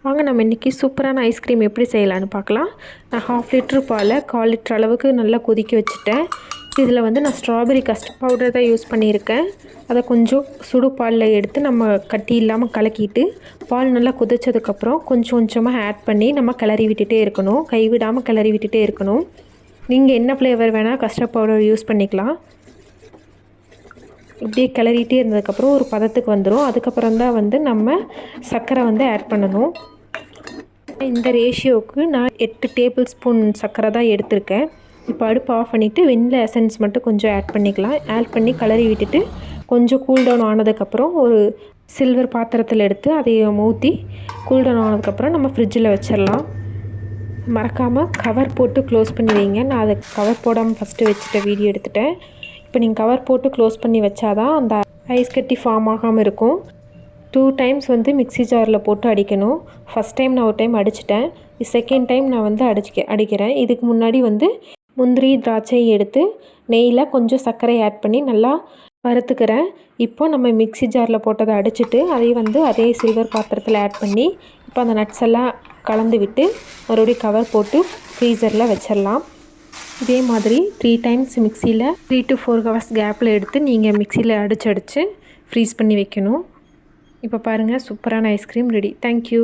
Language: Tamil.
வாங்க நம்ம இன்றைக்கி சூப்பரான ஐஸ்கிரீம் எப்படி செய்யலான்னு பார்க்கலாம். நான் 1/2 லிட்ரு பாலை 1/4 லிட்டர் அளவுக்கு நல்லா கொதிக்க வச்சுட்டேன். இதில் வந்து நான் ஸ்ட்ராபெரி கஸ்டர்ட் பவுடர் தான் யூஸ் பண்ணியிருக்கேன். அதை கொஞ்சம் சுடு பாலில் எடுத்து நம்ம கட்டி இல்லாமல் கலக்கிட்டு பால் நல்லா கொதிச்சதுக்கப்புறம் கொஞ்சம் கொஞ்சமாக ஆட் பண்ணி நம்ம கிளறி விட்டுட்டே இருக்கணும். கைவிடாமல் கிளறி விட்டுட்டே இருக்கணும். நீங்கள் என்ன ஃப்ளேவர் வேணால் கஸ்டர்ட் பவுடர் யூஸ் பண்ணிக்கலாம். இப்படியே கிளறிட்டே இருந்ததுக்கப்புறம் ஒரு பதத்துக்கு வந்துடும். அதுக்கப்புறம் தான் வந்து நம்ம சர்க்கரை வந்து ஆட் பண்ணணும். இந்த ரேஷியோவுக்கு நான் 8 டேபிள் ஸ்பூன் சர்க்கரை தான் எடுத்திருக்கேன். இப்போ அடுப்பு ஆஃப் பண்ணிவிட்டு வெண்ணிலா எசன்ஸ் மட்டும் கொஞ்சம் ஆட் பண்ணிக்கலாம். ஆட் பண்ணி கிளறி விட்டுட்டு கொஞ்சம் கூல்டவுன் ஆனதுக்கப்புறம் ஒரு சில்வர் பாத்திரத்தில் எடுத்து அதை ஊற்றி கூல்டவுன் ஆனதுக்கப்புறம் நம்ம ஃப்ரிட்ஜில் வச்சிடலாம். மறக்காமல் கவர் போட்டு க்ளோஸ் பண்ணி வைங்க. நான் அதை கவர் போடாமல் ஃபஸ்ட்டு வச்சுட்ட வீடியோ எடுத்துட்டேன். இப்போ நீங்கள் கவர் போட்டு க்ளோஸ் பண்ணி வச்சாதான் அந்த ஐஸ் கட்டி ஃபார்ம் ஆகாமல் இருக்கும். 2 டைம்ஸ் வந்து மிக்ஸி ஜாரில் போட்டு அடிக்கணும். ஃபஸ்ட் டைம் நான் ஒரு டைம் அடிச்சிட்டேன். செகண்ட் டைம் நான் வந்து அடிக்கிறேன். இதுக்கு முன்னாடி வந்து முந்திரி திராட்சை எடுத்து நெய்யில் கொஞ்சம் சர்க்கரை ஆட் பண்ணி நல்லா வறுத்துக்கிறேன். இப்போ நம்ம மிக்ஸி ஜாரில் போட்டதை அடிச்சுட்டு அதை வந்து அதே சில்வர் பாத்திரத்தில் ஆட் பண்ணி இப்போ அந்த நட்ஸ் எல்லாம் கலந்து விட்டு மறுபடியும் கவர் போட்டு ஃப்ரீசரில் வச்சிடலாம். இதே மாதிரி 3 டைம்ஸ் மிக்சியில் 3 to 4 ஹவர்ஸ் கேப்பில் எடுத்து நீங்கள் மிக்சியில் அடித்து ஃப்ரீஸ் பண்ணி வைக்கணும். இப்போ பாருங்கள், சூப்பரான ஐஸ்கிரீம் ரெடி. தேங்க்யூ.